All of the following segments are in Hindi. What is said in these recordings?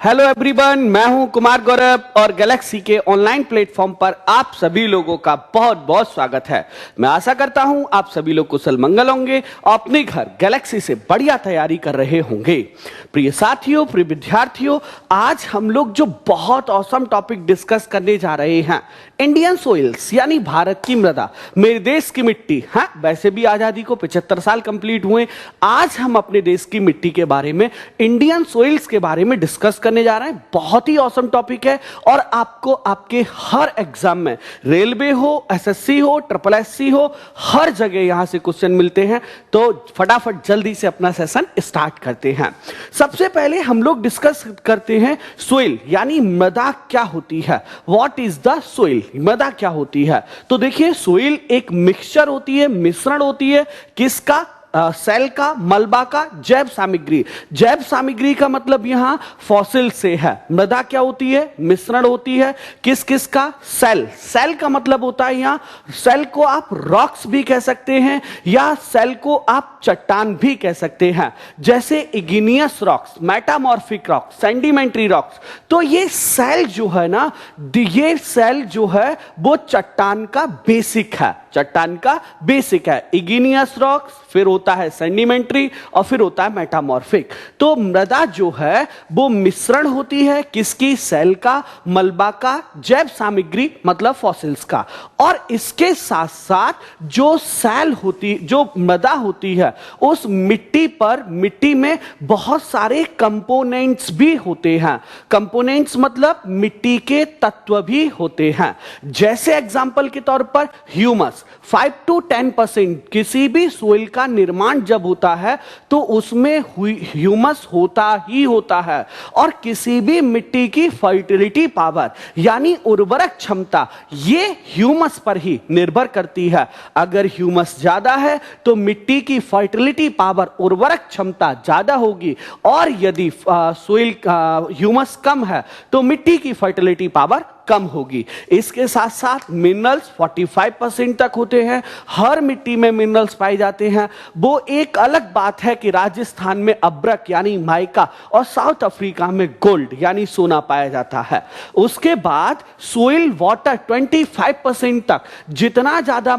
हेलो एवरीवन, मैं हूं कुमार गौरव और गैलेक्सी के ऑनलाइन प्लेटफॉर्म पर आप सभी लोगों का बहुत बहुत स्वागत है। मैं आशा करता हूं आप सभी लोग कुशल मंगल होंगे और अपने घर गैलेक्सी से बढ़िया तैयारी कर रहे होंगे। प्रिय साथियों, प्रिय विद्यार्थियों, आज हम लोग जो बहुत औसम टॉपिक डिस्कस करने जा रहे हैं, इंडियन सोइल्स यानी भारत की मृदा, मेरे देश की मिट्टी। हाँ, वैसे भी आजादी को 75 साल कंप्लीट हुए। आज हम अपने देश की मिट्टी के बारे में, इंडियन सोइल्स के बारे में डिस्कस करने जा रहे हैं। बहुत ही औसम टॉपिक है और आपको आपके हर एग्जाम में, रेलवे हो, एसएससी हो, ट्रिपल एससी हो, हर जगह यहां से क्वेश्चन मिलते हैं। तो फटाफट जल्दी से अपना सेशन स्टार्ट करते हैं। सबसे पहले हम लोग डिस्कस करते हैं सोइल यानी मृदा क्या होती है। What is the soil? मृदा क्या होती है? तो देखिए, सोइल एक मिक्सचर होती है, मिश्रण होती है। किसका? सेल का, मलबा का, जैव सामग्री। जैव सामग्री का मतलब यहां फॉसिल से है। मृदा क्या होती है? मिश्रण होती है। किस किस का? सेल। सेल का मतलब होता है, यहां सेल को आप रॉक्स भी कह सकते हैं या सेल को आप चट्टान भी कह सकते हैं, जैसे igneous rocks, metamorphic rocks, sedimentary rocks. तो ये सेल जो है ना, ये सेल जो है वो चट्टान का बेसिक है। चट्टान का बेसिक है इग्नियस रॉक्स, फिर होता है सेडिमेंट्री और फिर होता है मेटामॉर्फिक। तो मृदा जो है वो मिश्रण होती है किसकी? सेल का, मलबा का, जैव सामग्री मतलब फॉसिल्स का। और इसके साथ साथ जो सेल होती, जो मृदा होती है, उस मिट्टी पर, मिट्टी में बहुत सारे कंपोनेंट्स भी होते हैं। कंपोनेंट्स मतलब मिट्टी के तत्व भी होते हैं। जैसे एग्जांपल के तौर पर ह्यूमस, 5 to 10% किसी भी सोइल का निर्माण जब होता है तो उसमें ह्यूमस होता ही होता है। और किसी भी मिट्टी की फर्टिलिटी पावर यानी उर्वरक क्षमता, ये ह्यूमस पर ही निर्भर करती है। अगर ह्यूमस ज्यादा है तो मिट्टी की फर्टिलिटी पावर, उर्वरक क्षमता ज्यादा होगी, और यदि सोइल ह्यूमस कम है तो मिट्टी की फर्टिलिटी पावर कम होगी। इसके साथ साथ मिनरल्स 45% तक होते हैं। हर मिट्टी में मिनरल्स पाए जाते हैं। वो एक अलग बात है कि राजस्थान में अब्रक यानी माइका और साउथ अफ्रीका में गोल्ड यानी सोना पाया जाता है। उसके बाद सोइल वाटर 25% तक, जितना ज्यादा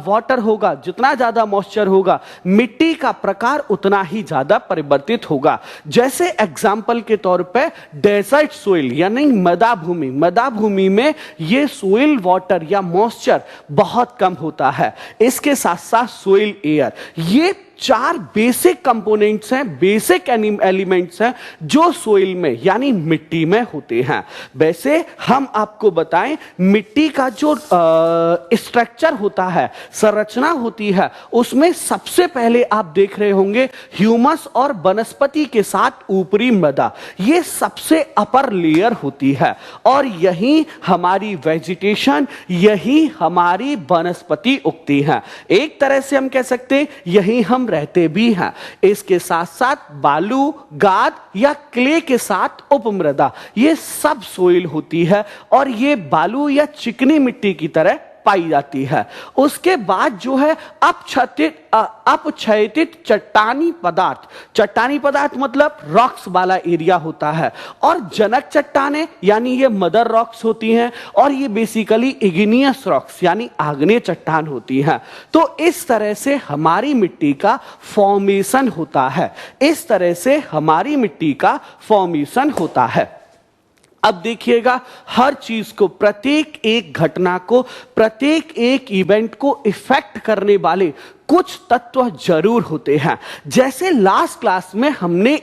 वाटर होगा, जितना ज्यादा मॉइस्चर होगा, मिट्टी का प्रकार उतना ही ज्यादा परिवर्तित होगा। जैसे एग्जाम्पल के तौर पे डेजर्ट सोइल यानी मृदा भूमि, मृदा भूमि में ये सोइल वाटर या मॉइस्चर बहुत कम होता है। इसके साथ साथ सोइल एयर, ये 4 बेसिक कंपोनेंट्स हैं, बेसिक एलिमेंट्स हैं जो सोइल में यानी मिट्टी में होते हैं। वैसे हम आपको बताएं, मिट्टी का जो स्ट्रक्चर होता है, संरचना होती है, उसमें सबसे पहले आप देख रहे होंगे ह्यूमस और वनस्पति के साथ ऊपरी मृदा, ये सबसे अपर लेयर होती है। और यही हमारी वेजिटेशन, यही हमारी वनस्पति उगती है। एक तरह से हम कह सकते हैं यही हम रहते भी हैं। इसके साथ साथ बालू, गाद या क्ले के साथ उपमृदा, ये सब सोइल होती है और ये बालू या चिकनी मिट्टी की तरह पाई जाती है। उसके बाद जो है अपक्षयित चट्टानी पदार्थ, चट्टानी पदार्थ मतलब रॉक्स वाला एरिया होता है, और जनक चट्टाने यानी ये मदर रॉक्स होती हैं, और ये बेसिकली इग्नियस रॉक्स यानी आग्नेय चट्टान होती हैं। तो इस तरह से हमारी मिट्टी का फॉर्मेशन होता है। इस तरह से हमारी मिट्टी का फॉर्मेशन होता है। अब देखिएगा, हर चीज को, प्रत्येक एक घटना को, प्रत्येक एक इवेंट को इफेक्ट करने वाले कुछ तत्व जरूर होते हैं। जैसे लास्ट क्लास में हमने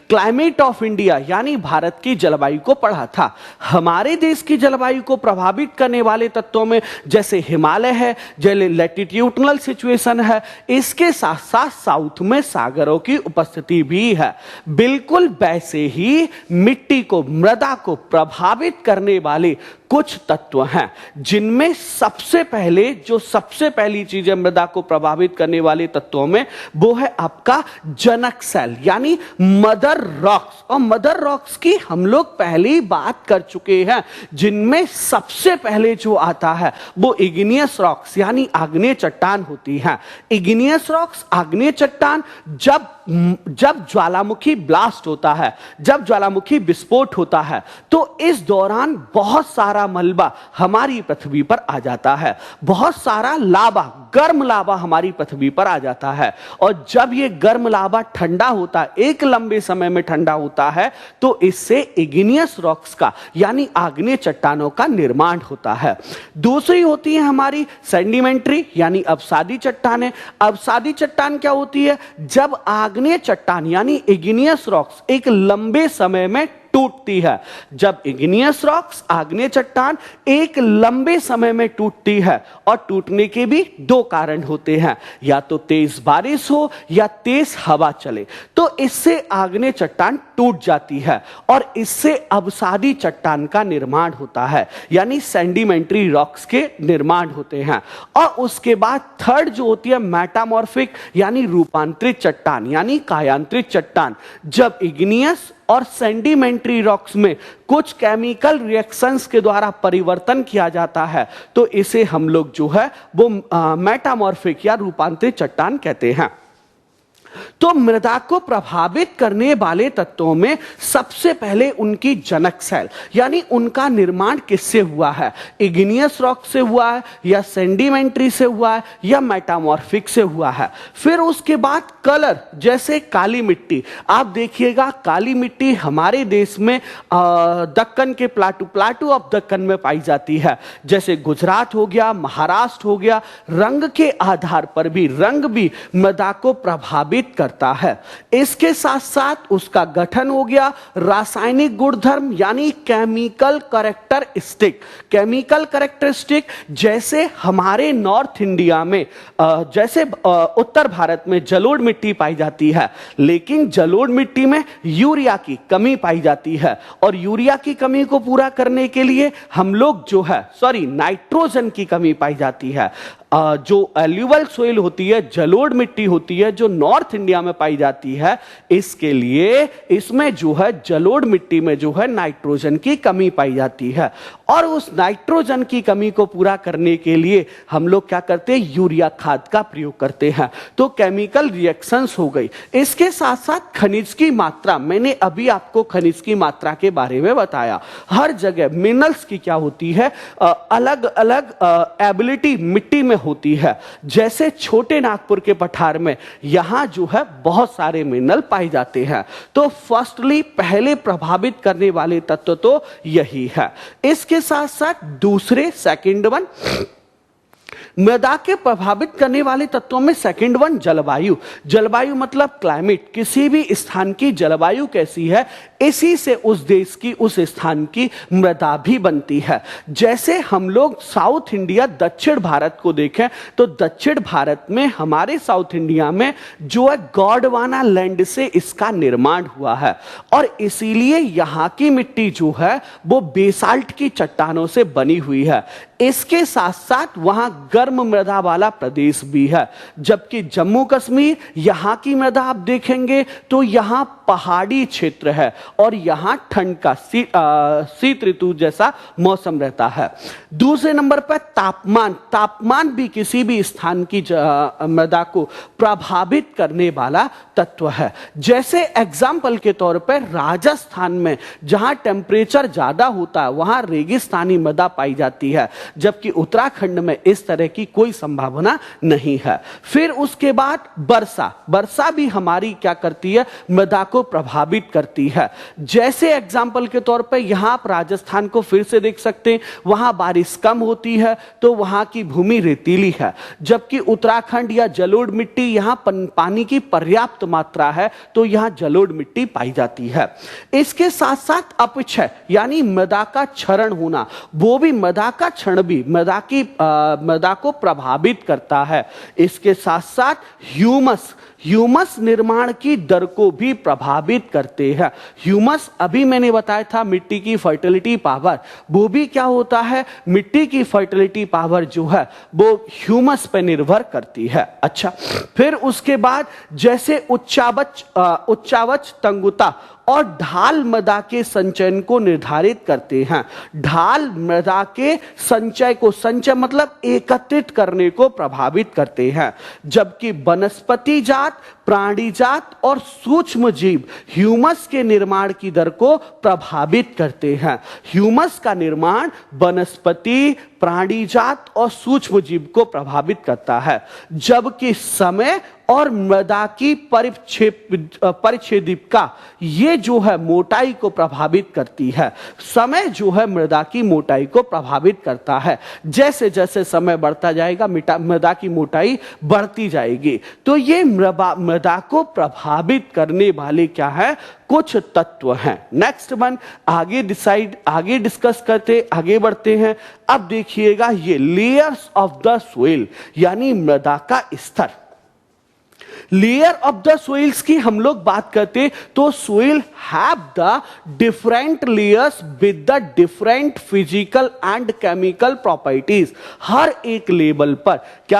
क्लाइमेट ऑफ इंडिया यानी भारत की जलवायु को पढ़ा था। हमारे देश की जलवायु को प्रभावित करने वाले तत्वों में जैसे हिमालय है, जैसे लैटिट्यूडनल सिचुएशन है, इसके साथ साथ साउथ में सागरों की उपस्थिति भी है। बिल्कुल वैसे ही मिट्टी को, मृदा को प्रभावित करने वाले कुछ तत्व हैं, जिनमें सबसे पहली चीज है मृदा को प्रभावित करने वाले तत्वों में, वो है आपका जनक सेल यानी मदर रॉक्स। और मदर रॉक्स की हम लोग पहले ही बात कर चुके हैं, जिनमें सबसे पहले जो आता है वो इग्नियस रॉक्स यानी आग्नेय चट्टान होती है। इग्नियस रॉक्स, आग्नेय चट्टान जब जब ज्वालामुखी ब्लास्ट होता है, जब ज्वालामुखी विस्फोट होता है, तो इस दौरान बहुत सारा मलबा हमारी पृथ्वी पर आ जाता है, बहुत सारा लावा, गर्म लावा हमारी पृथ्वी पर आ जाता है। और जब ये गर्म लावा ठंडा होता है, एक लंबे समय में ठंडा होता है, तो इससे इग्नियस रॉक्स का यानी आग्नेय चट्टानों का निर्माण होता है। दूसरी होती है हमारी सेडिमेंट्री यानी अवसादी चट्टानें। अवसादी चट्टान क्या होती है? जब आग्नेय चट्टान यानी इग्नियस रॉक्स एक लंबे समय में टूटती है। जब इग्नियस रॉक्स, आग्नेय चट्टान एक लंबे समय में टूटती है, और टूटने के भी दो कारण होते हैं, या तो तेज बारिश हो या तेज हवा चले, तो इससे आग्नेय चट्टान टूट जाती है और इससे अवसादी चट्टान का निर्माण होता है, यानी सेडिमेंट्री रॉक्स के निर्माण होते हैं। और उसके बाद थर्ड जो होती है मेटामॉर्फिक यानी रूपांतरित चट्टान यानी कायांतरित चट्टान। जब इग्नियस और सेडिमेंट्री रॉक्स में कुछ केमिकल रिएक्शंस के द्वारा परिवर्तन किया जाता है, तो इसे हम लोग जो है वो मेटामॉर्फिक या रूपांतरित चट्टान कहते हैं। तो मृदा को प्रभावित करने वाले तत्वों में सबसे पहले उनकी जनक सेल यानी उनका निर्माण किससे हुआ है? इग्नियस रॉक से हुआ है, या सेडिमेंट्री से हुआ है, या मेटामॉर्फिक से हुआ है। फिर उसके बाद कलर, जैसे काली मिट्टी। आप देखिएगा काली मिट्टी हमारे देश में दक्कन के प्लाटू ऑफ दक्कन में पाई जाती है, जैसे गुजरात हो गया, महाराष्ट्र हो गया। रंग के आधार पर भी, रंग भी मृदा को प्रभावित करता है। इसके साथ साथ उसका गठन हो गया, रासायनिक गुणधर्म यानी केमिकल कैरेक्टरिस्टिक। केमिकल कैरेक्टरिस्टिक जैसे हमारे नॉर्थ इंडिया में, जैसे उत्तर भारत में जलोढ़ मिट्टी पाई जाती है, लेकिन जलोढ़ मिट्टी में यूरिया की कमी पाई जाती है, और यूरिया की कमी को पूरा करने के लिए हम लोग जो है नाइट्रोजन की कमी पाई जाती है। जो एल्यूवल सोइल होती है, जलोढ़ मिट्टी होती है, जो नॉर्थ इंडिया में पाई जाती है, इसके लिए इसमें जो है जलोढ़ मिट्टी में जो है नाइट्रोजन की कमी पाई जाती है, और उस नाइट्रोजन की कमी को पूरा करने के लिए हम लोग क्या करते हैं? यूरिया खाद का प्रयोग करते हैं। तो केमिकल रिएक्शंस हो गई। इसके साथ साथ खनिज की मात्रा, मैंने अभी आपको खनिज की मात्रा के बारे में बताया। हर जगह मिनरल्स की क्या होती है? अलग अलग एबिलिटी मिट्टी में होती है। जैसे छोटे नागपुर के पठार में यहां जो है बहुत सारे मिनरल पाए जाते हैं। तो फर्स्टली पहले प्रभावित करने वाले तत्व तो यही है। इसके साथ साथ दूसरे सेकंड वन, मृदा के प्रभावित करने वाले तत्वों में सेकंड वन जलवायु। जलवायु मतलब क्लाइमेट, किसी भी स्थान की जलवायु कैसी है, इसी से उस देश की, उस स्थान की मृदा भी बनती है। जैसे हम लोग साउथ इंडिया, दक्षिण भारत को देखें तो दक्षिण भारत में, हमारे साउथ इंडिया में जो है गॉडवाना लैंड से इसका निर्माण हुआ है, और इसीलिए यहाँ की मिट्टी जो है वो बेसाल्ट की चट्टानों से बनी हुई है। इसके साथ साथ वहां गर्म मृदा वाला प्रदेश भी है, जबकि जम्मू कश्मीर, यहां की मृदा आप देखेंगे तो यहां पहाड़ी क्षेत्र है और यहां ठंड का शीत ऋतु जैसा मौसम रहता है। दूसरे नंबर पर तापमान। तापमान भी किसी भी स्थान की मृदा को प्रभावित करने वाला तत्व है। जैसे एग्जाम्पल के तौर पर राजस्थान में जहां टेम्परेचर ज्यादा होता है वहां रेगिस्तानी मृदा पाई जाती है, जबकि उत्तराखंड में इस तरह की कोई संभावना नहीं है। फिर उसके बाद वर्षा। वर्षा भी हमारी क्या करती है? मृदा को प्रभावित करती है। जैसे एग्जाम्पल के तौर पर यहां आप राजस्थान को फिर से देख सकते हैं, वहां बारिश कम होती है तो वहां की भूमि रेतीली है, जबकि उत्तराखंड या जलोढ़ मिट्टी, यहां पानी की पर्याप्त मात्रा है तो यहां जलोढ़ मिट्टी पाई जाती है। इसके साथ साथ अपक्षय यानी मृदा का क्षरण होना, वो भी मृदा का क्षण भी मृदा को प्रभावित करता है। इसके साथ साथ ह्यूमस निर्माण की दर को भी प्रभावित करते हैं। ह्यूमस अभी मैंने बताया था मिट्टी की फर्टिलिटी पावर, वो भी क्या होता है? मिट्टी की फर्टिलिटी पावर जो है वो ह्यूमस पे निर्भर करती है। अच्छा, फिर उसके बाद जैसे उच्चावच तंगुता और ढाल मृदा के संचयन को निर्धारित करते हैं। ढाल मृदा के संचय को, संचय मतलब एकत्रित करने को प्रभावित करते हैं, जबकि वनस्पति जात, प्राणी जात और सूक्ष्म जीव ह्यूमस के निर्माण की दर को प्रभावित करते हैं। ह्यूमस का निर्माण वनस्पति, प्राणी जात और सूक्ष्म जीव को प्रभावित करता है, जबकि समय और मृदा की परिच्छेदिका ये जो है मोटाई को प्रभावित करती है। समय जो है मृदा की मोटाई को प्रभावित करता है। जैसे जैसे समय बढ़ता जाएगा मृदा की मोटाई बढ़ती जाएगी। तो ये मृदा को प्रभावित करने वाले क्या है, कुछ तत्व हैं। नेक्स्ट वन आगे डिस्कस करते आगे बढ़ते हैं। अब देखिएगा ये लेयर्स ऑफ द सोइल यानी मृदा का स्तर। लेयर ऑफ द सोइल्स की हम लोग बात करते तो soil have the different layers with the different physical and chemical properties. हर एक लेवल पर क्या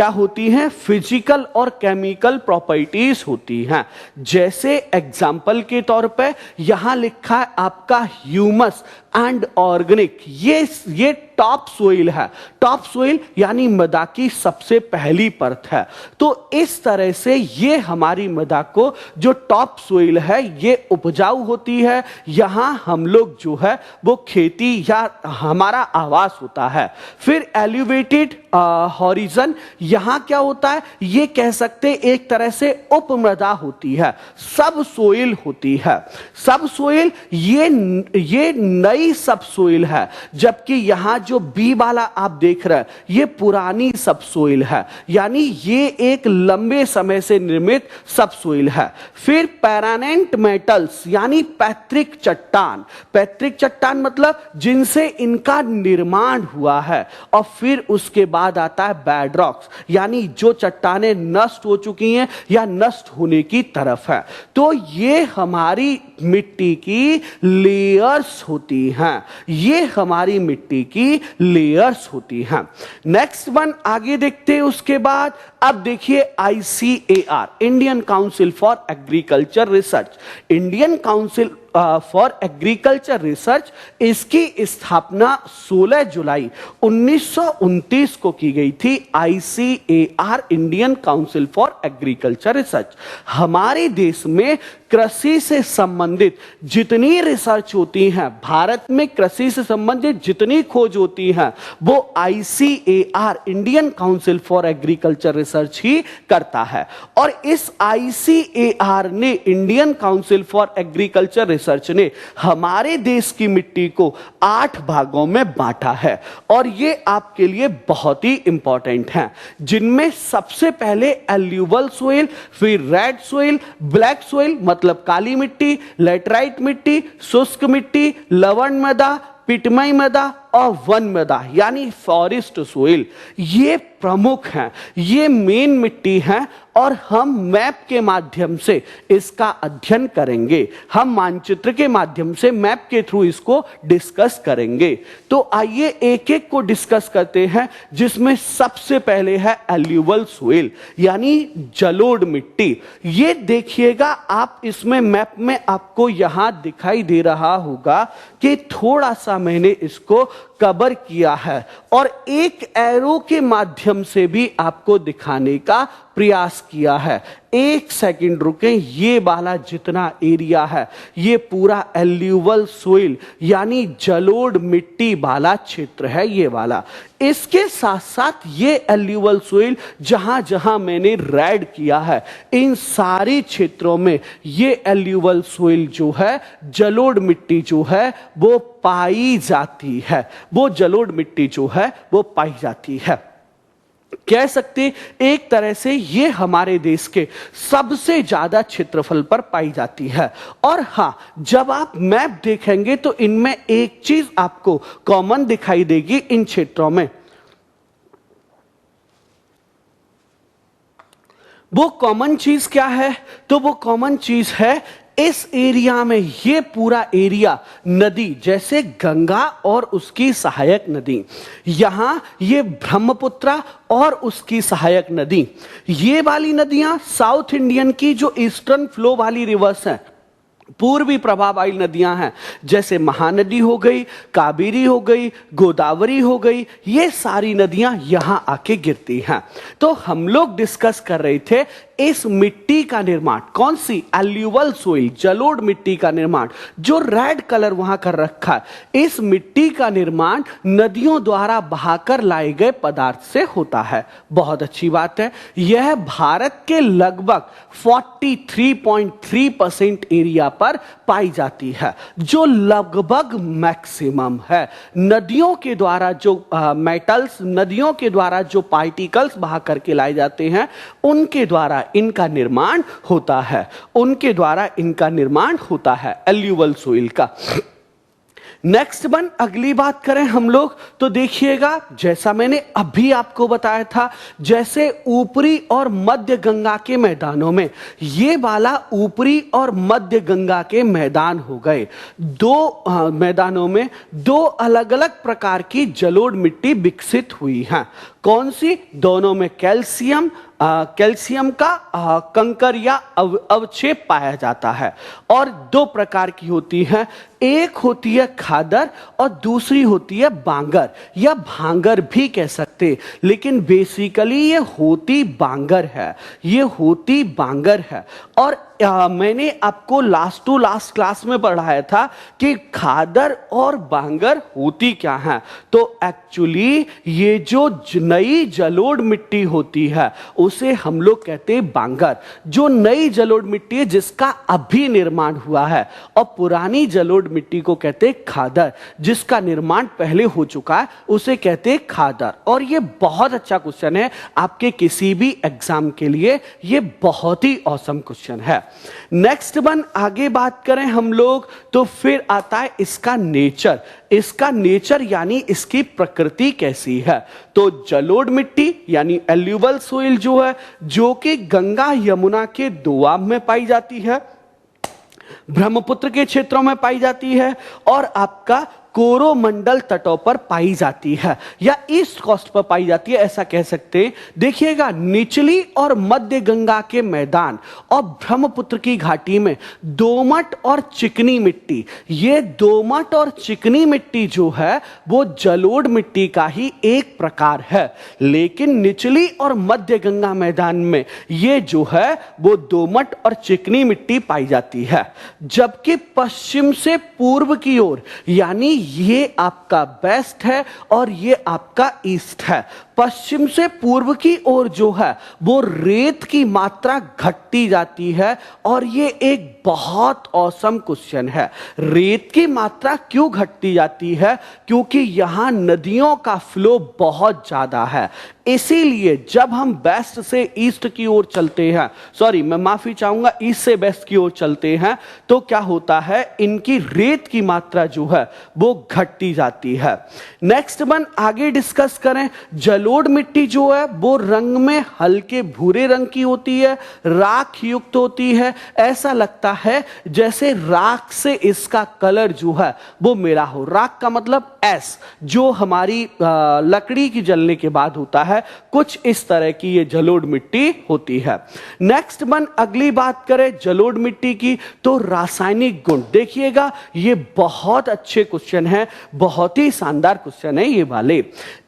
होती हैं फिजिकल और केमिकल प्रॉपर्टीज होती हैं। जैसे एग्जाम्पल के तौर पे यहां लिखा है आपका ह्यूमस एंड ऑर्गेनिक। ये टॉप सोइल है। टॉप सोइल यानी मृदा की सबसे पहली परत है। तो इस तरह से ये हमारी मृदा को जो टॉप सोइल है ये उपजाऊ होती है। यहां हम लोग जो है वो खेती या हमारा आवास होता है। फिर एलिवेटेड हॉरिजन, यहां क्या होता है ये कह सकते एक तरह से उपमृदा होती है, सब सोइल होती है। सब सोइल ये नई सब सोइल है, जबकि यहां जो बी वाला आप देख रहे हैं ये पुरानी सब सोइल है, यानी ये एक लंबे समय से निर्मित सब सोइल है। फिर पेरानेंट मेटल्स यानी पैतृक चट्टान। पैतृक चट्टान मतलब जिनसे इनका निर्माण हुआ है। और फिर उसके बाद आता है बेड रॉक्स यानी जो चट्टानें नष्ट हो चुकी हैं या नष्ट होने की तरफ है। तो ये हमारी मिट्टी की लेयर्स होती हैं। ये हमारी मिट्टी की लेयर्स होती हैं। नेक्स्ट वन आगे देखते हैं। उसके बाद अब देखिए ICAR, Indian council for agriculture research. Indian council for agriculture research, इसकी स्थापना 16 जुलाई 1929 को की गई थी। ICAR, Indian council for agriculture research. हमारे देश में कृषि से संबंधित जितनी रिसर्च होती हैं, भारत में कृषि से संबंधित जितनी खोज होती हैं, वो ICAR, Indian council for agriculture research ही करता है। और इस ICAR ने, Indian council for agriculture research ने हमारे देश की मिट्टी को 8 भागों में बांटा है। और ये आपके लिए बहुत ही इंपॉर्टेंट हैं, जिनमें सबसे पहले एल्यूवल सोइल, फिर रेड सोइल, ब्लैक सोइल मतलब काली मिट्टी, लेटराइट मिट्टी, शुष्क मिट्टी, लवण मृदा, पिटमय मृदा और वन मृदा यानी फॉरेस्ट सोइल। ये प्रमुख हैं, ये मेन मिट्टी हैं। और हम मैप के माध्यम से इसका अध्ययन करेंगे। हम मानचित्र के माध्यम से मैप के थ्रू इसको डिस्कस करेंगे। तो आइए एक एक को डिस्कस करते हैं, जिसमें सबसे पहले है एल्यूवल सोइल यानी जलोढ़ मिट्टी। ये देखिएगा आप, इसमें मैप में आपको यहां दिखाई दे रहा होगा कि थोड़ा सा मैंने इसको कवर किया है और एक एरो के माध्यम से भी आपको दिखाने का प्रयास किया है। एक सेकंड रुकें। ये वाला जितना एरिया है ये पूरा एल्यूवल सोइल यानी जलोढ़ मिट्टी वाला क्षेत्र है, ये वाला। इसके साथ साथ ये एल्यूवल सोइल जहां जहां मैंने रेड किया है, इन सारे क्षेत्रों में ये एल्यूवल सोइल जो है, जलोढ़ मिट्टी जो है वो पाई जाती है। वो जलोढ़ मिट्टी जो है वो पाई जाती है। कह सकते एक तरह से ये हमारे देश के सबसे ज्यादा क्षेत्रफल पर पाई जाती है। और हां, जब आप मैप देखेंगे तो इनमें एक चीज आपको कॉमन दिखाई देगी इन क्षेत्रों में। वो कॉमन चीज क्या है? तो वो कॉमन चीज है इस एरिया में, ये पूरा एरिया नदी, जैसे गंगा और उसकी सहायक नदी, यहां ये ब्रह्मपुत्रा और उसकी सहायक नदी, ये वाली नदियां साउथ इंडियन की जो ईस्टर्न फ्लो वाली रिवर्स हैं, पूर्वी प्रवाह वाली नदियां हैं, जैसे महानदी हो गई, कावेरी हो गई, गोदावरी हो गई, ये सारी नदियां यहां आके गिरती हैं। तो हम लोग डिस्कस कर रहे थे इस मिट्टी का निर्माण, कौन सी, एल्यूवल सोइल, जलोढ़ मिट्टी का निर्माण, जो रेड कलर वहां कर रखा है। इस मिट्टी का निर्माण नदियों द्वारा बहाकर लाए गए पदार्थ से होता है। बहुत अच्छी बात है। यह भारत के लगभग 43.3% एरिया पर पाई जाती है, जो लगभग मैक्सिमम है। नदियों के द्वारा जो मेटल्स, नदियों के द्वारा जो पार्टिकल्स बहा करके लाए जाते हैं, उनके द्वारा इनका निर्माण होता है, उनके द्वारा इनका निर्माण होता है एल्यूवल सोइल का। नेक्स्ट वन, अगली बात करें हम लोग तो देखिएगा, जैसा मैंने अभी आपको बताया था, जैसे ऊपरी और मध्य गंगा के मैदानों में, ये वाला ऊपरी और मध्य गंगा के मैदान हो गए। दो मैदानों में दो अलग अलग प्रकार की जलोढ़ मिट्टी विकसित हुई है। कौन सी? दोनों में कैल्शियम का कंकर या अवक्षेप पाया जाता है। और दो प्रकार की होती है, एक होती है खादर और दूसरी होती है बांगर, या भांगर भी कह सकते, लेकिन बेसिकली ये होती बांगर है, ये होती बांगर है। और मैंने आपको लास्ट टू लास्ट क्लास में पढ़ाया था कि खादर और बांगर होती क्या है। तो एक्चुअली ये जो नई जलोढ़ मिट्टी होती है उसे हम लोग कहते हैं बांगर, जो नई जलोढ़ मिट्टी है जिसका अभी निर्माण हुआ है, और पुरानी जलोढ़ मिट्टी को कहते हैं खादर, जिसका निर्माण पहले हो चुका है, उसे कहते हैं खादर। और ये बहुत अच्छा क्वेश्चन है आपके किसी भी एग्जाम के लिए, ये बहुत ही ऑसम क्वेश्चन है। नेक्स्ट वन, आगे बात करें हम लोग तो फिर आता है इसका नेचर। इसका नेचर यानी इसकी प्रकृति कैसी है। तो जलोढ़ मिट्टी यानी एल्यूवल सोइल जो है, जो कि गंगा यमुना के दोआब में पाई जाती है, ब्रह्मपुत्र के क्षेत्रों में पाई जाती है, और आपका कोरोमंडल तटों पर पाई जाती है, या ईस्ट कोस्ट पर पाई जाती है, ऐसा कह सकते हैं। देखिएगा, निचली और मध्य गंगा के मैदान और ब्रह्मपुत्र की घाटी में दोमट और चिकनी मिट्टी, ये दोमट और चिकनी मिट्टी जो है वो जलोढ़ मिट्टी का ही एक प्रकार है। लेकिन निचली और मध्य गंगा मैदान में ये जो है वो दोमट और चिकनी मिट्टी पाई जाती है। जबकि पश्चिम से पूर्व की ओर, यानी ये आपका वेस्ट है और ये आपका ईस्ट है, पश्चिम से पूर्व की ओर जो है वो रेत की मात्रा घटती जाती है। और ये एक बहुत औसम क्वेश्चन है, रेत की मात्रा क्यों घटती जाती है? क्योंकि यहां नदियों का फ्लो बहुत ज्यादा है, इसीलिए जब हम वेस्ट से ईस्ट की ओर चलते हैं, सॉरी मैं माफी चाहूंगा, ईस्ट से वेस्ट की ओर चलते हैं, तो क्या होता है, इनकी रेत की मात्रा जो है वो घटती जाती है। नेक्स्ट वन, आगे डिस्कस करें, जलोढ़ मिट्टी जो है वो रंग में हल्के भूरे रंग की होती है, राख युक्त होती है, ऐसा लगता है जैसे राख से इसका कलर जो है वो मेरा हो। राख का मतलब एस, जो हमारी लकड़ी की जलने के बाद होता है, कुछ इस तरह की ये जलोढ़ मिट्टी होती है। नेक्स्ट वन, अगली बात करें जलोढ़ मिट्टी की तो रासायनिक गुण। देखिएगा, ये बहुत अच्छे क्वेश्चन है, बहुत ही शानदार क्वेश्चन है ये वाले।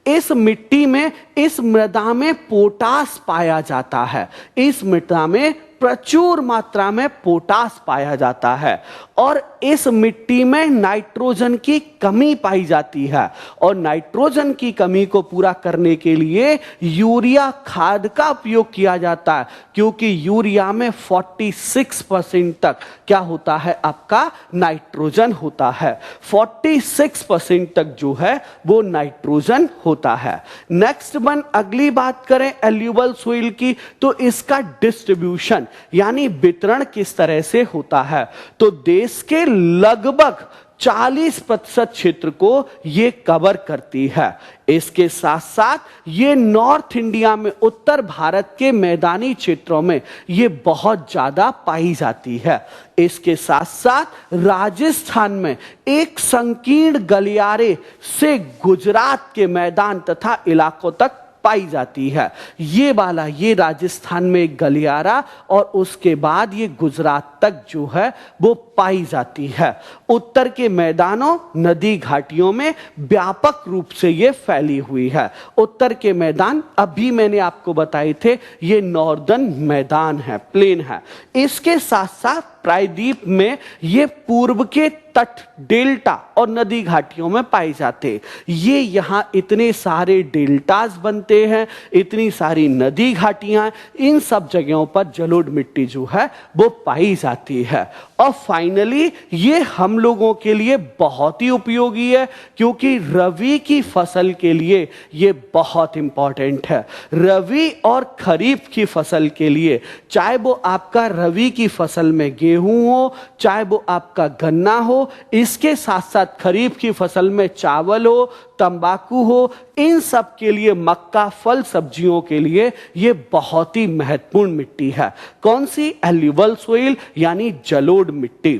इस मिट्टी में, इस मृदा में पोटास पाया जाता है, इस मृदा में प्रचुर मात्रा में पोटास पाया जाता है, और इस मिट्टी में नाइट्रोजन की कमी पाई जाती है, और नाइट्रोजन की कमी को पूरा करने के लिए यूरिया खाद का उपयोग किया जाता है, क्योंकि यूरिया में 46% तक क्या होता है, आपका नाइट्रोजन होता है, 46% तक जो है वो नाइट्रोजन होता है। नेक्स्ट वन, अगली बात करें एल्यूवल सोइल की तो इसका डिस्ट्रीब्यूशन यानी वितरण किस तरह से होता है। तो देश के लगभग 40% क्षेत्र को ये कवर करती है। इसके साथ साथ ये नॉर्थ इंडिया में, उत्तर भारत के मैदानी क्षेत्रों में ये बहुत ज्यादा पाई जाती है। इसके साथ साथ राजस्थान में एक संकीर्ण गलियारे से गुजरात के मैदान तथा इलाकों तक पाई जाती है। ये वाला ये राजस्थान में एक गलियारा और उसके बाद ये गुजरात तक जो है वो पाई जाती है। उत्तर के मैदानों नदी घाटियों में व्यापक रूप से ये फैली हुई है। उत्तर के मैदान अभी मैंने आपको बताए थे, ये नॉर्दर्न मैदान है, प्लेन है। इसके साथ साथ प्रायद्वीप में ये पूर्व के तट डेल्टा और नदी घाटियों में पाए जाते। ये यहाँ इतने सारे डेल्टास बनते हैं, इतनी सारी नदी घाटियां, इन सब जगहों पर जलोढ़ मिट्टी जो है वो पाई जाती है। और फाइनली ये हम लोगों के लिए बहुत ही उपयोगी है, क्योंकि रबी की फसल के लिए ये बहुत इंपॉर्टेंट है। रबी और खरीफ की फसल के लिए, चाहे वो आपका रबी की फसल में गेहूं हो, चाहे वो आपका गन्ना हो, इसके साथ साथ खरीफ की फसल में चावल हो, तंबाकू हो, इन सब के लिए, मक्का, फल सब्जियों के लिए ये बहुत ही महत्वपूर्ण मिट्टी है। कौन सी? एल्यूवल सोइल यानी जलोढ़ मिट्टी।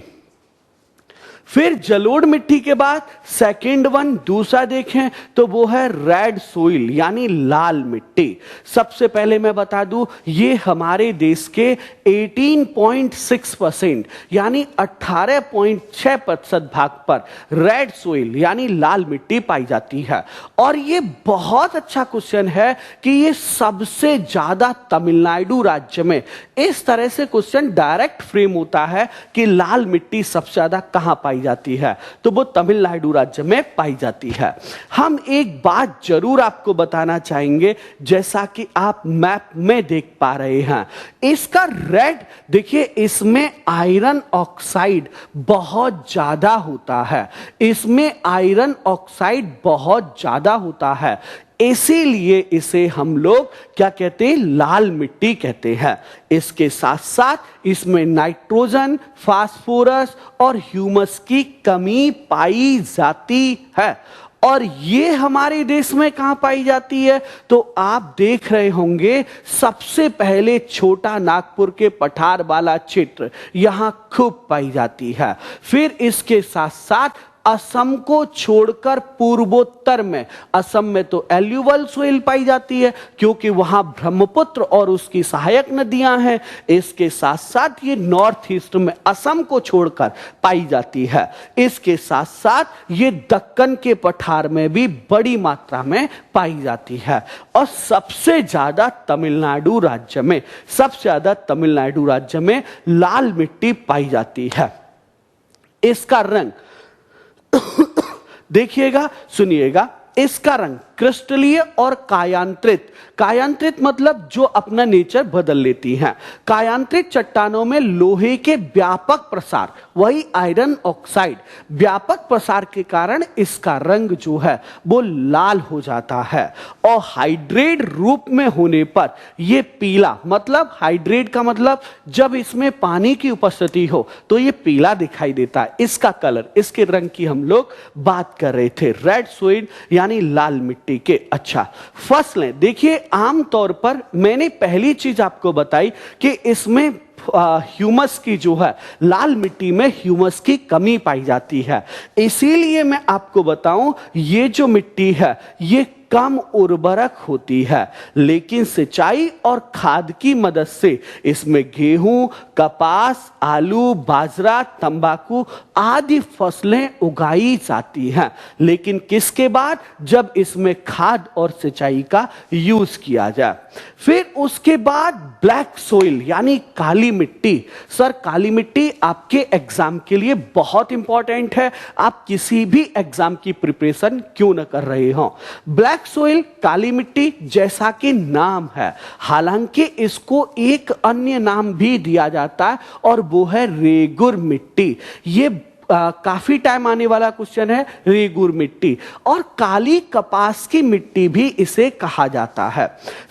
फिर जलोढ़ मिट्टी के बाद सेकंड वन दूसरा देखें तो वो है रेड सोइल यानी लाल मिट्टी। सबसे पहले मैं बता दूं, ये हमारे देश के 18.6% यानी 18.6% भाग पर रेड सोइल यानी लाल मिट्टी पाई जाती है। और ये बहुत अच्छा क्वेश्चन है कि ये सबसे ज्यादा तमिलनाडु राज्य में, इस तरह से क्वेश्चन डायरेक्ट फ्रेम होता है कि लाल मिट्टी सबसे ज्यादा कहां पाई जाती है, तो वो तमिलनाडु राज्य में पाई जाती है। हम एक बात जरूर आपको बताना चाहेंगे, जैसा कि आप मैप में देख पा रहे हैं, इसका रेड देखिए, इसमें आयरन ऑक्साइड बहुत ज्यादा होता है, इसमें आयरन ऑक्साइड बहुत ज्यादा होता है, इसीलिए इसे हम लोग क्या कहते हैं? लाल मिट्टी कहते हैं। इसके साथ साथ इसमें नाइट्रोजन, फास्फोरस और ह्यूमस की कमी पाई जाती है। और ये हमारे देश में कहां पाई जाती है? तो आप देख रहे होंगे, सबसे पहले छोटा नागपुर के पठार वाला क्षेत्र, यहां खूब पाई जाती है। फिर इसके साथ साथ असम को छोड़कर पूर्वोत्तर में, असम में तो एल्यूवल सोइल पाई जाती है क्योंकि वहां ब्रह्मपुत्र और उसकी सहायक नदियां हैं। इसके साथ साथ ये नॉर्थ ईस्ट में असम को छोड़कर पाई जाती है। इसके साथ साथ ये दक्कन के पठार में भी बड़ी मात्रा में पाई जाती है। और सबसे ज्यादा तमिलनाडु राज्य में, सबसे ज्यादा तमिलनाडु राज्य में लाल मिट्टी पाई जाती है। इसका रंग देखिएगा, सुनिएगा, इसका रंग क्रिस्टलीय और कायांतरित। कायांतरित मतलब जो अपना नेचर बदल लेती हैं। कायांतरित चट्टानों में लोहे के व्यापक प्रसार, वही आयरन ऑक्साइड, व्यापक प्रसार के कारण इसका रंग जो है वो लाल हो जाता है। और हाइड्रेट रूप में होने पर यह पीला, मतलब हाइड्रेट का मतलब जब इसमें पानी की उपस्थिति हो तो यह पीला दिखाई देता है। इसका कलर, इसके रंग की हम लोग बात कर रहे थे, रेड सोइल यानी लाल मिट्टी के। अच्छा, फसलें देखिए, आमतौर पर मैंने पहली चीज आपको बताई कि इसमें ह्यूमस की जो है, लाल मिट्टी में ह्यूमस की कमी पाई जाती है। इसीलिए मैं आपको बताऊं, ये जो मिट्टी है ये कम उर्वरक होती है, लेकिन सिंचाई और खाद की मदद से इसमें गेहूं, कपास, आलू, बाजरा, तंबाकू आदि फसलें उगाई जाती हैं। लेकिन किसके बाद? जब इसमें खाद और सिंचाई का यूज किया जाए। फिर उसके बाद ब्लैक सोइल यानी काली मिट्टी। सर, काली मिट्टी आपके एग्जाम के लिए बहुत इंपॉर्टेंट है, आप किसी भी एग्जाम की प्रिपरेशन क्यों न कर रहे हो। ब्लैक सोइल, काली मिट्टी, जैसा कि नाम है, हालांकि इसको एक अन्य नाम भी दिया जाता है और वो है रेगुर मिट्टी। ये काफी टाइम आने वाला क्वेश्चन है, रेगुर मिट्टी। और काली कपास की मिट्टी भी इसे कहा जाता है।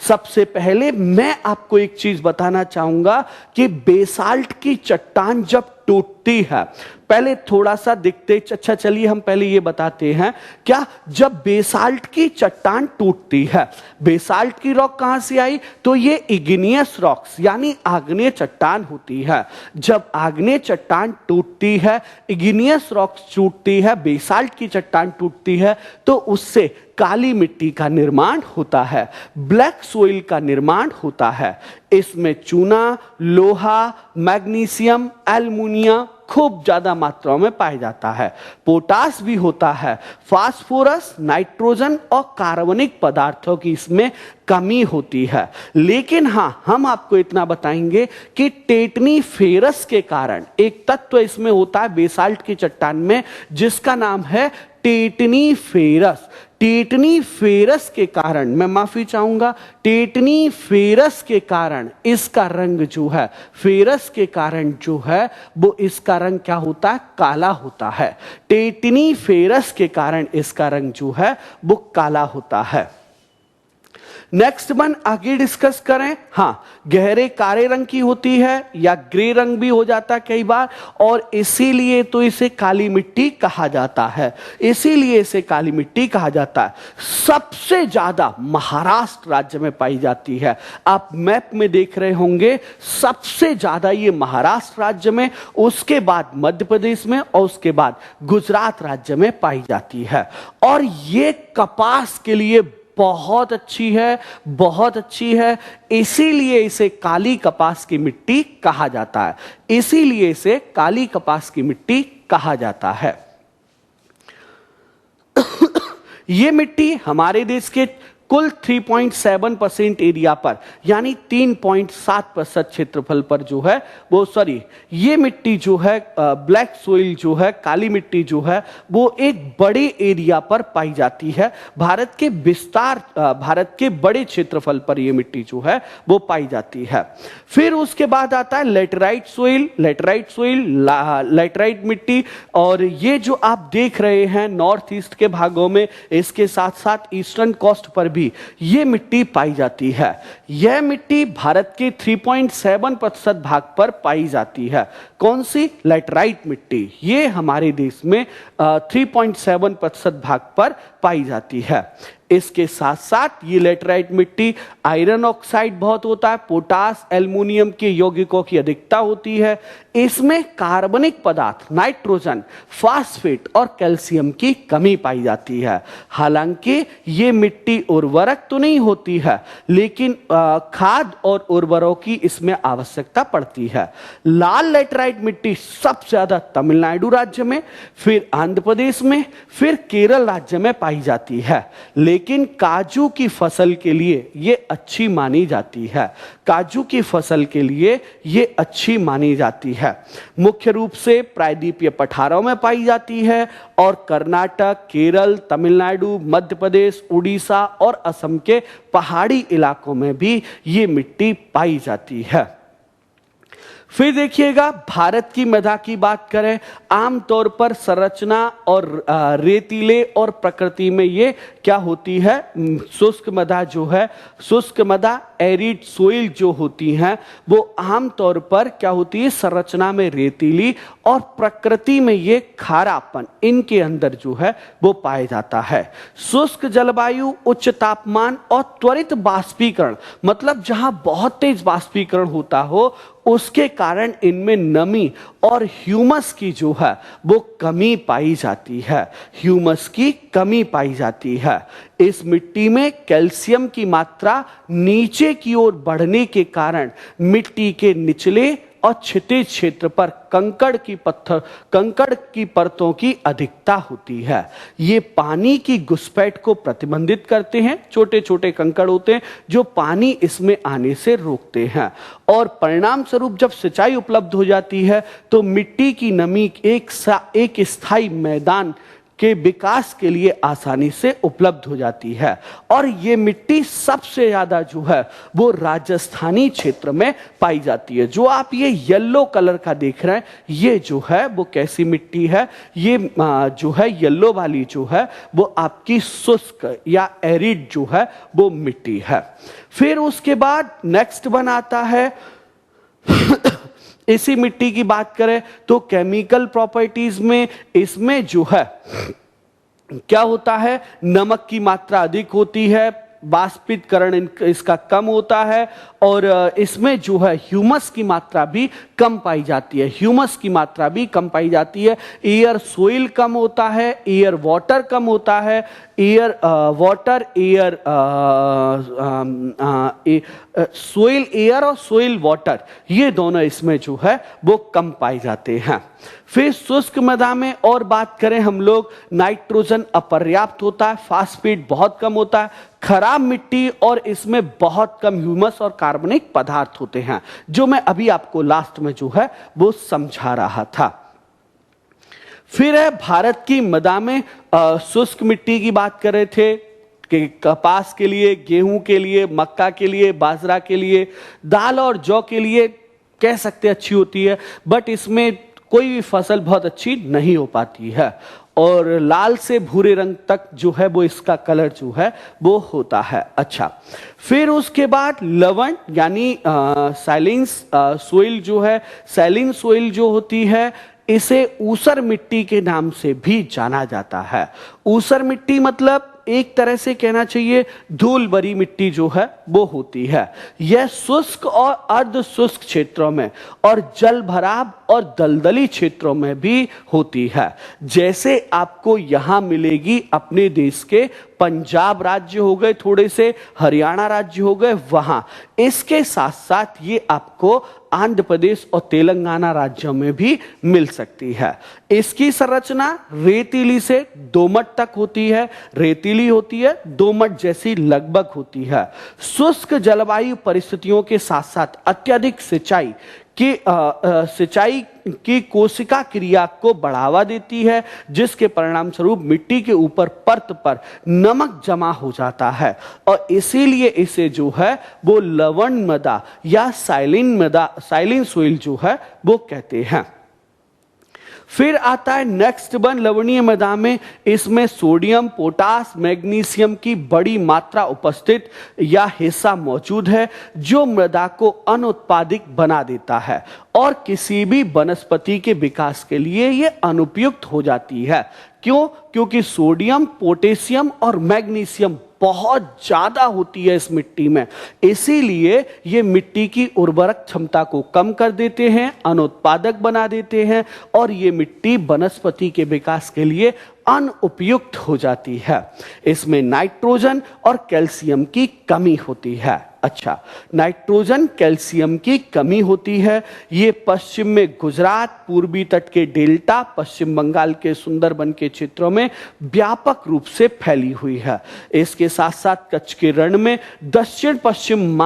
सबसे पहले मैं आपको एक चीज बताना चाहूंगा कि बेसाल्ट की चट्टान जब टूटती टूटती है। पहले थोड़ा सा दिखते, अच्छा चलिए हम पहले ये बताते हैं, क्या जब बेसाल्ट की चट्टान टूटती है, बेसाल्ट की रॉक कहां से आई, तो ये इग्नियस रॉक्स यानी आग्नेय चट्टान होती है। जब आग्नेय चट्टान टूटती है, इग्नियस रॉक्स टूटती है, बेसाल्ट की चट्टान टूटती है, तो उससे काली मिट्टी का निर्माण होता है, ब्लैक सोइल का निर्माण होता है। इसमें चूना, लोहा, मैग्नीशियम, एल्युमिनियम खूब ज्यादा मात्राओं में पाया जाता है। पोटास भी होता है, फास्फोरस, नाइट्रोजन और कार्बनिक पदार्थों की इसमें कमी होती है। लेकिन हां, हम आपको इतना बताएंगे कि टेटनी फेरस के कारण एक तत्व इसमें होता है बेसाल्ट की चट्टान में, जिसका नाम है टेटनी फेरस। टेटनी फेरस के कारण, मैं माफी चाहूंगा, टेटनी फेरस के कारण इसका रंग जो है, फेरस के कारण जो है वो इसका रंग क्या होता है, काला होता है। टेटनी फेरस के कारण इसका रंग जो है वो काला होता है। नेक्स्ट वन आगे डिस्कस करें। हां, गहरे काले रंग की होती है या ग्रे रंग भी हो जाता है कई बार, और इसीलिए तो इसे काली मिट्टी कहा जाता है, इसीलिए इसे काली मिट्टी कहा जाता है। सबसे ज्यादा महाराष्ट्र राज्य में पाई जाती है। आप मैप में देख रहे होंगे, सबसे ज्यादा ये महाराष्ट्र राज्य में, उसके बाद मध्य प्रदेश में और उसके बाद गुजरात राज्य में पाई जाती है। और ये कपास के लिए बहुत अच्छी है, बहुत अच्छी है, इसीलिए इसे काली कपास की मिट्टी कहा जाता है, इसीलिए इसे काली कपास की मिट्टी कहा जाता है। ये मिट्टी हमारे देश के कुल 3.7% एरिया पर यानी 3.7% क्षेत्रफल पर जो है वो, सॉरी, ये मिट्टी जो है ब्लैक सोइल जो है, काली मिट्टी जो है वो एक बड़े एरिया पर पाई जाती है। भारत के विस्तार, भारत के बड़े क्षेत्रफल पर ये मिट्टी जो है वो पाई जाती है। फिर उसके बाद आता है laterite soil. Laterite soil, laterite मिट्टी, और ये जो आप देख रहे हैं नॉर्थ ईस्ट के भागों में, इसके साथ साथ ईस्टर्न कोस्ट पर भी ये मिट्टी पाई जाती है। यह मिट्टी भारत के 3.7% भाग पर पाई जाती है। कौन सी? लेटराइट मिट्टी। ये हमारे देश में 3.7% भाग पर पाई जाती है। इसके साथ साथ ये लेटराइट मिट्टी आयरन ऑक्साइड बहुत होता है, पोटास, एल्युमिनियम के यौगिकों की अधिकता होती है। इसमें कार्बनिक पदार्थ, नाइट्रोजन, फास्फेट और कैल्शियम की कमी पाई जाती है। हालांकि ये मिट्टी उर्वरक तो नहीं होती है, लेकिन खाद और उर्वरकों की इसमें आवश्यकता पड़ती है। लाल लेटराइट मिट्टी सबसे ज्यादा तमिलनाडु राज्य में, फिर आंध्र प्रदेश में, फिर केरल राज्य में पाई जाती है। लेकिन काजू की फसल के लिए ये अच्छी मानी जाती है, काजू की फसल के लिए ये अच्छी मानी जाती है। मुख्य रूप से प्रायद्वीपीय पठारों में पाई जाती है और कर्नाटक, केरल, तमिलनाडु, मध्य प्रदेश, उड़ीसा और असम के पहाड़ी इलाकों में भी ये मिट्टी पाई जाती है। फिर देखिएगा, भारत की मृदा की बात करें, आमतौर पर संरचना और रेतीले और प्रकृति में ये क्या होती है, शुष्क मृदा जो है, शुष्क मृदा, एरिड सोइल जो होती हैं, वो आमतौर पर क्या होती है, संरचना में रेतीली और प्रकृति में ये खारापन इनके अंदर जो है वो पाया जाता है। शुष्क जलवायु, उच्च तापमान और त्वरित बाष्पीकरण, मतलब जहां बहुत तेज बाष्पीकरण होता हो, उसके कारण इनमें नमी और ह्यूमस की जो है वो कमी पाई जाती है, ह्यूमस की कमी पाई जाती है। इस मिट्टी में कैल्शियम की मात्रा नीचे की ओर बढ़ने के कारण मिट्टी के निचले और क्षितिज क्षेत्र पर कंकड़ की परतों की अधिकता होती है। ये पानी की घुसपैठ को प्रतिबंधित करते हैं, छोटे छोटे कंकड़ होते हैं जो पानी इसमें आने से रोकते हैं, और परिणाम स्वरूप जब सिंचाई उपलब्ध हो जाती है तो मिट्टी की नमी एक स्थायी मैदान के विकास के लिए आसानी से उपलब्ध हो जाती है। और ये मिट्टी सबसे ज्यादा जो है वो राजस्थानी क्षेत्र में पाई जाती है। जो आप ये येलो कलर का देख रहे हैं, ये जो है वो कैसी मिट्टी है, ये जो है येलो वाली जो है वो आपकी शुष्क या एरिड जो है वो मिट्टी है। फिर उसके बाद नेक्स्ट वन आता है इसी मिट्टी की बात करें तो केमिकल प्रॉपर्टीज में इसमें जो है क्या होता है, नमक की मात्रा अधिक होती है, बाष्पीकरण इसका कम होता है, और इसमें जो है ह्यूमस की मात्रा भी कम पाई जाती है, ह्यूमस की मात्रा भी कम पाई जाती है। एयर सोइल कम होता है, एयर वाटर कम होता है, air water air soil air और सोइल वाटर, ये दोनों इसमें जो है वो कम पाए जाते हैं। फिर शुष्क मृदा में और बात करें हम लोग, नाइट्रोजन अपर्याप्त होता है, फास्फेट बहुत कम होता है, खराब मिट्टी और इसमें बहुत कम ह्यूमस और कार्बनिक पदार्थ होते हैं, जो मैं अभी आपको लास्ट में जो है वो समझा रहा था। फिर है भारत की मृदा में शुष्क मिट्टी की बात कर रहे थे कि कपास के लिए, गेहूं के लिए, मक्का के लिए, बाजरा के लिए, दाल और जौ के लिए कह सकते अच्छी होती है, बट इसमें कोई भी फसल बहुत अच्छी नहीं हो पाती है, और लाल से भूरे रंग तक जो है वो इसका कलर जो है वो होता है। अच्छा, फिर उसके बाद लवण यानी सैलिन सोइल जो है, सैलिन सोइल जो होती है इसे ऊसर मिट्टी के नाम से भी जाना जाता है। ऊसर मिट्टी मतलब एक तरह से कहना चाहिए धूल भरी मिट्टी जो है वो होती है। यह शुष्क और अर्ध शुष्क क्षेत्रों में और जल भराव और दलदली क्षेत्रों में भी होती है। जैसे आपको यहां मिलेगी अपने देश के पंजाब राज्य हो गए, थोड़े से हरियाणा राज्य हो गए वहां, इसके साथ साथ ये आपको आंध्र प्रदेश और तेलंगाना राज्यों में भी मिल सकती है। इसकी संरचना रेतीली से दोमट तक होती है, रेतीली होती है, दोमट जैसी लगभग होती है। शुष्क जलवायु परिस्थितियों के साथ साथ अत्यधिक सिंचाई की कोशिका क्रिया को बढ़ावा देती है, जिसके परिणाम स्वरूप मिट्टी के ऊपर परत पर नमक जमा हो जाता है, और इसीलिए इसे जो है वो लवण मृदा या साइलिन सोइल जो है वो कहते हैं। फिर आता है नेक्स्ट वन, लवणीय मृदा में इसमें सोडियम, पोटास, मैग्नीशियम की बड़ी मात्रा उपस्थित या हिस्सा मौजूद है, जो मृदा को अनुत्पादिक बना देता है और किसी भी वनस्पति के विकास के लिए यह अनुपयुक्त हो जाती है। क्यों? क्योंकि सोडियम, पोटेशियम और मैग्नीशियम बहुत ज्यादा होती है इस मिट्टी में, इसीलिए ये मिट्टी की उर्वरक क्षमता को कम कर देते हैं, अनुत्पादक बना देते हैं, और ये मिट्टी वनस्पति के विकास के लिए अनुपयुक्त हो जाती है। इसमें नाइट्रोजन और कैल्शियम की कमी होती है। अच्छा, नाइट्रोजन कैल्शियम की कमी होती है। ये पश्चिम में गुजरात, पूर्वी तट के डेल्टा, पश्चिम बंगाल के सुंदरबन के क्षेत्रों में व्यापक रूप से फैली हुई है। इसके साथ साथ कच्छ के रण में दक्षिण पश्चिम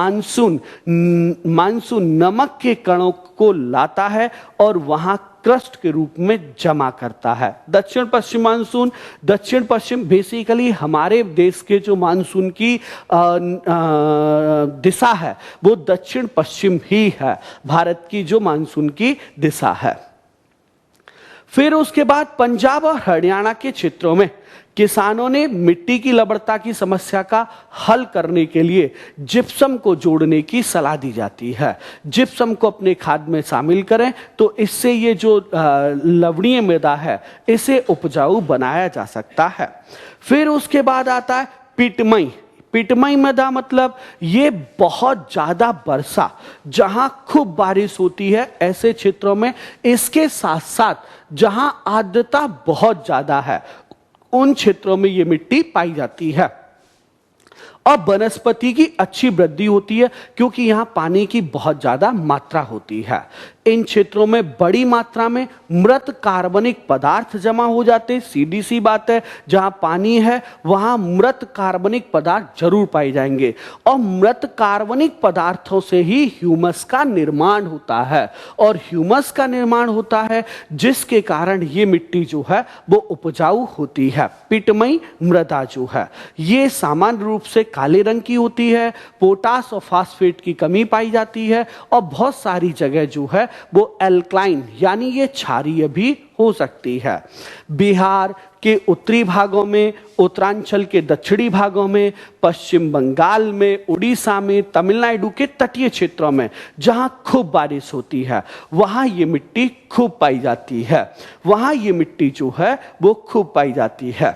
मानसून नमक के कणों को लाता है और वहां क्रस्ट के रूप में जमा करता है। दक्षिण पश्चिम बेसिकली हमारे देश के जो मानसून की दिशा है वो दक्षिण पश्चिम ही है, भारत की जो मानसून की दिशा है। फिर उसके बाद पंजाब और हरियाणा के क्षेत्रों में किसानों ने मिट्टी की लवणता की समस्या का हल करने के लिए जिप्सम को जोड़ने की सलाह दी जाती है। जिप्सम को अपने खाद में शामिल करें तो इससे ये जो लवणीय मृदा है इसे उपजाऊ बनाया जा सकता है। फिर उसके बाद आता है पिटमई मृदा, मतलब ये बहुत ज्यादा वर्षा जहां खूब बारिश होती है ऐसे क्षेत्रों में, इसके साथ साथ जहां आर्द्रता बहुत ज्यादा है उन क्षेत्रों में ये मिट्टी पाई जाती है, और वनस्पति की अच्छी वृद्धि होती है क्योंकि यहां पानी की बहुत ज्यादा मात्रा होती है। इन क्षेत्रों में बड़ी मात्रा में मृत कार्बनिक पदार्थ जमा हो जाते हैं। सीधी सी बात है, जहां पानी है वहां मृत कार्बनिक पदार्थ जरूर पाए जाएंगे, और मृत कार्बनिक पदार्थों से ही ह्यूमस का निर्माण होता है, और ह्यूमस का निर्माण होता है जिसके कारण ये मिट्टी जो है वो उपजाऊ होती है। पिटमई मृदा जो है ये सामान्य रूप से काले रंग की होती है, पोटास और फास्फेट की कमी पाई जाती है, और बहुत सारी जगह जो है वो एल्कलाइन यानी ये क्षारीय भी हो सकती है। बिहार के उत्तरी भागों में, उत्तरांचल के दक्षिणी भागों में, पश्चिम बंगाल में, उड़ीसा में, तमिलनाडु के तटीय क्षेत्रों में जहां खूब बारिश होती है वहां ये मिट्टी खूब पाई जाती है, वहां ये मिट्टी जो है वो खूब पाई जाती है।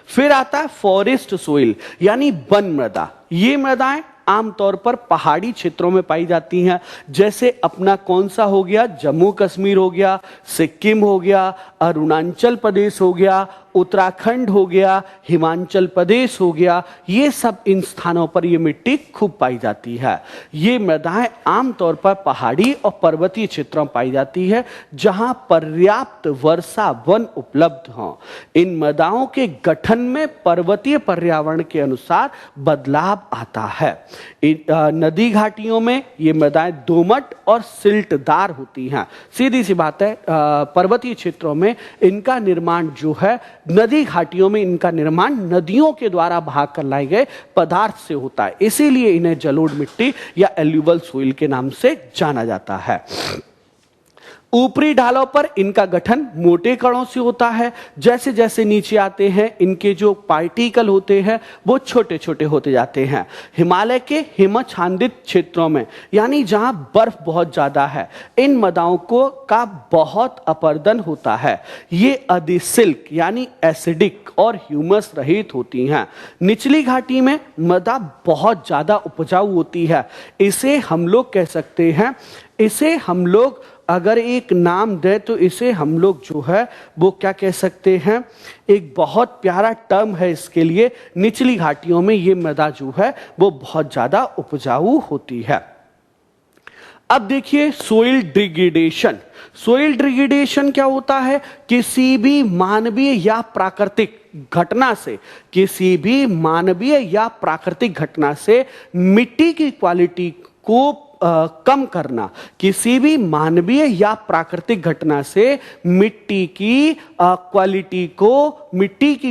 फिर आता है फॉरेस्ट सोइल यानी वन मृदा। ये मृदाएं आमतौर पर पहाड़ी क्षेत्रों में पाई जाती हैं, जैसे अपना कौन सा हो गया, जम्मू कश्मीर हो गया, सिक्किम हो गया, अरुणाचल प्रदेश हो गया, उत्तराखंड हो गया, हिमाचल प्रदेश हो गया। ये सब इन स्थानों पर ये मिट्टी खूब पाई जाती है। ये मृदाएं आमतौर पर पहाड़ी और पर्वतीय क्षेत्रों में पाई जाती है जहां पर्याप्त वर्षा वन उपलब्ध हों। इन मृदाओं के गठन में पर्वतीय पर्यावरण के अनुसार बदलाव आता है। नदी घाटियों में ये मृदाएं दोमट और सिल्टदार होती हैं। सीधी सी बात है, पर्वतीय क्षेत्रों में इनका निर्माण जो है, नदी घाटियों में इनका निर्माण नदियों के द्वारा भाग कर लाए गए पदार्थ से होता है, इसीलिए इन्हें जलोढ़ मिट्टी या एल्यूवल सोइल के नाम से जाना जाता है। ऊपरी ढालों पर इनका गठन मोटे कणों से होता है, जैसे जैसे नीचे आते हैं इनके जो पार्टिकल होते हैं वो छोटे छोटे होते जाते हैं। हिमालय के हिमच्छादित क्षेत्रों में यानी जहां बर्फ बहुत ज्यादा है, इन मृदाओं का बहुत अपरदन होता है। ये अधिसिल्क यानी एसिडिक और ह्यूमस रहित होती हैं। निचली घाटी में मृदा बहुत ज्यादा उपजाऊ होती है। इसे हम लोग कह सकते हैं, इसे हम लोग अगर एक नाम दे तो इसे हम लोग जो है वो क्या कह सकते हैं, एक बहुत प्यारा टर्म है इसके लिए। निचली घाटियों में ये मृदा जो है वो बहुत ज्यादा उपजाऊ होती है। अब देखिए सोइल डिग्रेडेशन। सोइल डिग्रेडेशन क्या होता है? किसी भी मानवीय या प्राकृतिक घटना से, किसी भी मानवीय या प्राकृतिक घटना से मिट्टी की क्वालिटी को कम करना। किसी भी मानवीय या प्राकृतिक घटना से मिट्टी की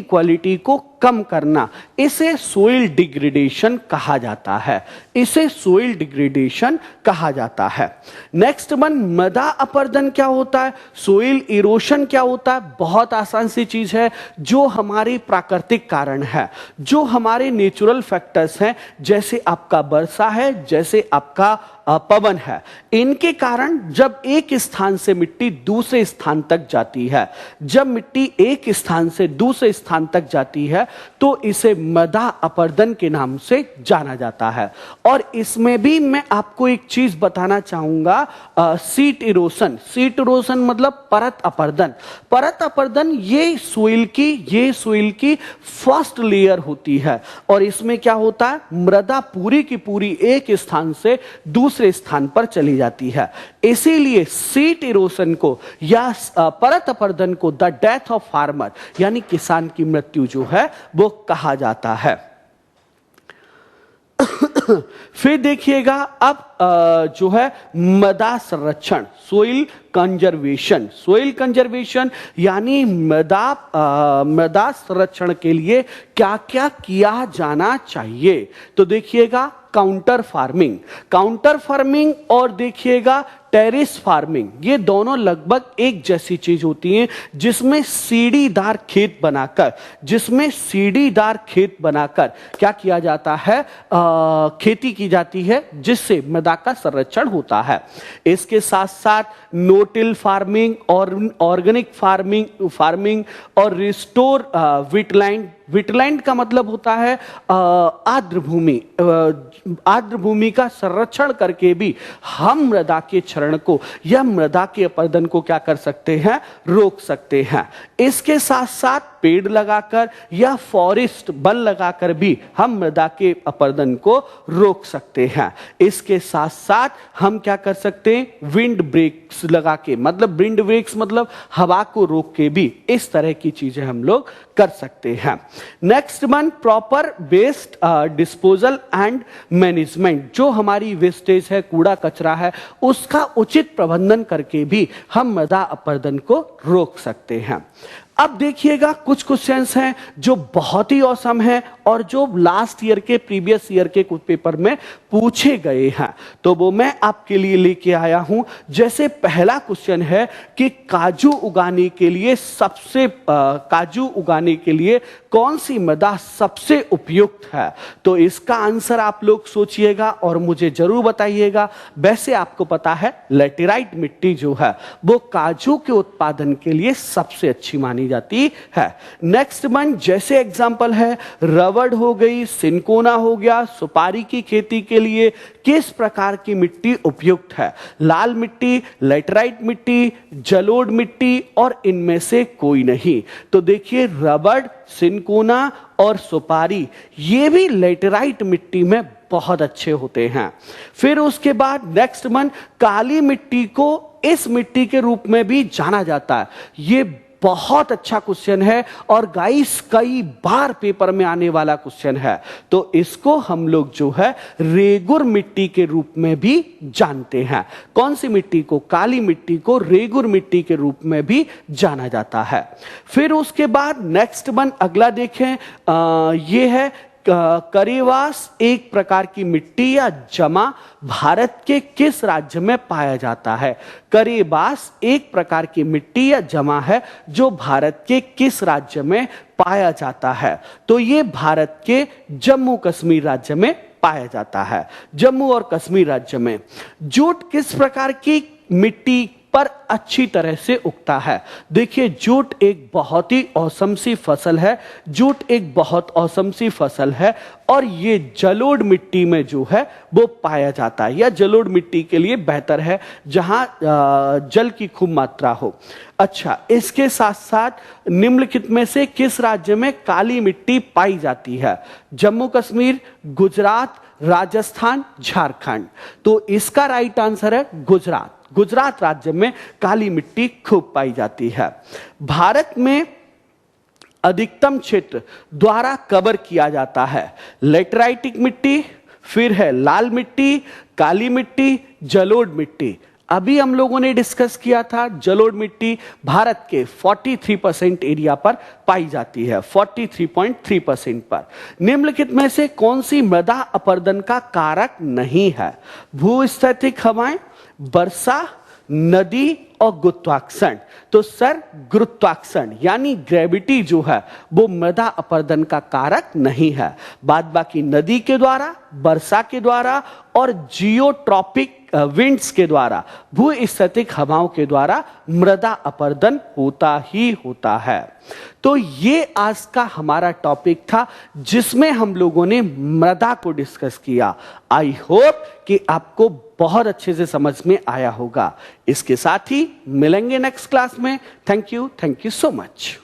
क्वालिटी को कम करना, इसे सोइल डिग्रेडेशन कहा जाता है। इसे सोइल डिग्रेडेशन कहा जाता है। नेक्स्ट वन, मृदा अपरदन क्या होता है? सोइल इरोशन क्या होता है? बहुत आसान सी चीज है, जो हमारे प्राकृतिक कारण है, जो हमारे नेचुरल फैक्टर्स हैं, जैसे आपका वर्षा है, जैसे आपका पवन है, इनके कारण जब एक स्थान से मिट्टी दूसरे स्थान तक जाती है, जब मिट्टी एक स्थान से दूसरे स्थान तक जाती है तो इसे मृदा अपरदन के नाम से जाना जाता है। और इसमें भी मैं आपको एक चीज बताना चाहूंगा, सीट इरोशन। सीट इरोशन मतलब परत अपरदन। परत अपरदन ये सोइल की फर्स्ट लेयर होती है, और इसमें क्या होता है, मृदा पूरी की पूरी एक स्थान से दूसरे स्थान पर चली जाती है। इसीलिए सीट इरोशन को या परत अपरदन को द डेथ ऑफ फार्मर यानी किसान की मृत्यु जो है वो कहा जाता है। फिर देखिएगा अब जो है मृदा संरक्षण, सोइल कंजर्वेशन। सोइल कंजर्वेशन यानी मृदा संरक्षण के लिए क्या क्या किया जाना चाहिए? तो देखिएगा काउंटर फार्मिंग और देखिएगा टेरेस फार्मिंग, ये दोनों लगभग एक जैसी चीज होती हैं, जिसमें सीढ़ीदार खेत बनाकर क्या किया जाता है, खेती की जाती है, जिससे मृदा का संरक्षण होता है। इसके साथ साथ नो टिल फार्मिंग और ऑर्गेनिक फार्मिंग और रिस्टोर विटलैंड का मतलब होता है आर्द्र भूमि का संरक्षण करके भी हम मृदा के क्षरण को या मृदा के अपरदन को क्या कर सकते हैं, रोक सकते हैं। इसके साथ साथ पेड़ लगाकर या फॉरेस्ट वन लगाकर भी हम मृदा के अपरदन को रोक सकते हैं। इसके साथ साथ हम क्या कर सकते हैं, विंड ब्रेक्स लगा के, मतलब विंड ब्रेक्स मतलब हवा को रोक के भी इस तरह की चीजें हम लोग कर सकते हैं। Next one, proper waste disposal and management. जो हमारी वेस्टेज है, कूड़ा कचरा है, उसका उचित प्रबंधन करके भी हम मृदा अपरदन को रोक सकते हैं। अब देखिएगा कुछ क्वेश्चंस हैं जो बहुत ही औसम हैं और जो लास्ट ईयर के प्रीवियस ईयर के कुछ पेपर में पूछे गए हैं, तो वो मैं आपके लिए लेके आया हूं। जैसे पहला क्वेश्चन है कि काजू उगाने के लिए कौन सी मृदा सबसे उपयुक्त है। तो इसका आंसर आप लोग सोचिएगा और मुझे जरूर बताइएगा। वैसे आपको पता है लेटेराइट मिट्टी जो है वो काजू के उत्पादन के लिए सबसे अच्छी मानी जाती है। नेक्स्ट वन जैसे एग्जांपल है रबड़ हो गई, सिनकोना हो गया, सुपारी की खेती के लिए किस प्रकार की मिट्टी उपयुक्त है। लाल मिट्टी, लेटेराइट मिट्टी, जलोढ़ मिट्टी और इनमें से कोई नहीं। तो देखिए रबड़, सिनकोना और सुपारी ये भी लेटेराइट मिट्टी में बहुत अच्छे होते हैं। फिर उसके बाद नेक्स्ट वन काली मिट्टी को इस मिट्टी के रूप में भी जाना जाता है। ये बहुत अच्छा क्वेश्चन है और गाइस कई बार पेपर में आने वाला क्वेश्चन है। तो इसको हम लोग जो है रेगुर मिट्टी के रूप में भी जानते हैं। कौन सी मिट्टी को? काली मिट्टी को रेगुर मिट्टी के रूप में भी जाना जाता है। फिर उसके बाद नेक्स्ट वन अगला देखें, ये है करेवास एक प्रकार की मिट्टी या जमा भारत के किस राज्य में पाया जाता है। करेबास एक प्रकार की मिट्टी या जमा है जो भारत के किस राज्य में पाया जाता है। तो ये भारत के जम्मू कश्मीर राज्य में पाया जाता है। जम्मू और कश्मीर राज्य में। जूट किस प्रकार की मिट्टी पर अच्छी तरह से उगता है। देखिए जूट एक बहुत ही औसम सी फसल है। जूट एक बहुत औसम सी फसल है और ये जलोढ़ मिट्टी में जो है वो पाया जाता है या जलोढ़ मिट्टी के लिए बेहतर है जहां जल की खूब मात्रा हो। अच्छा, इसके साथ साथ निम्नलिखित में से किस राज्य में काली मिट्टी पाई जाती है? जम्मू कश्मीर, गुजरात, राजस्थान, झारखंड। तो इसका राइट आंसर है गुजरात। गुजरात राज्य में काली मिट्टी खूब पाई जाती है। भारत में अधिकतम क्षेत्र द्वारा कवर किया जाता है। लेटेराइटिक मिट्टी, फिर है लाल मिट्टी, काली मिट्टी, जलोढ़ मिट्टी। अभी हम लोगों ने डिस्कस किया था जलोढ़ मिट्टी भारत के 43% एरिया पर पाई जाती है, 43.3% पर। निम्नलिखित में से कौन सी मृदा अपरदन का कारक नहीं है? भूस्थितिक हवाएं, वर्षा, नदी और गुरुत्वाकर्षण। तो सर गुरुत्वाकर्षण यानी ग्रेविटी जो है वो मृदा अपरदन का कारक नहीं है। बाद बाकी नदी के द्वारा, वर्षा के द्वारा और जियोट्रॉपिक विंड्स के द्वारा, भूस्थितिक हवाओं के द्वारा मृदा अपरदन होता ही होता है। तो ये आज का हमारा टॉपिक था जिसमें हम लोगों ने मृदा को डिस्कस किया। आई होप कि आपको बहुत अच्छे से समझ में आया होगा। इसके साथ ही मिलेंगे नेक्स्ट क्लास में। Thank you so much.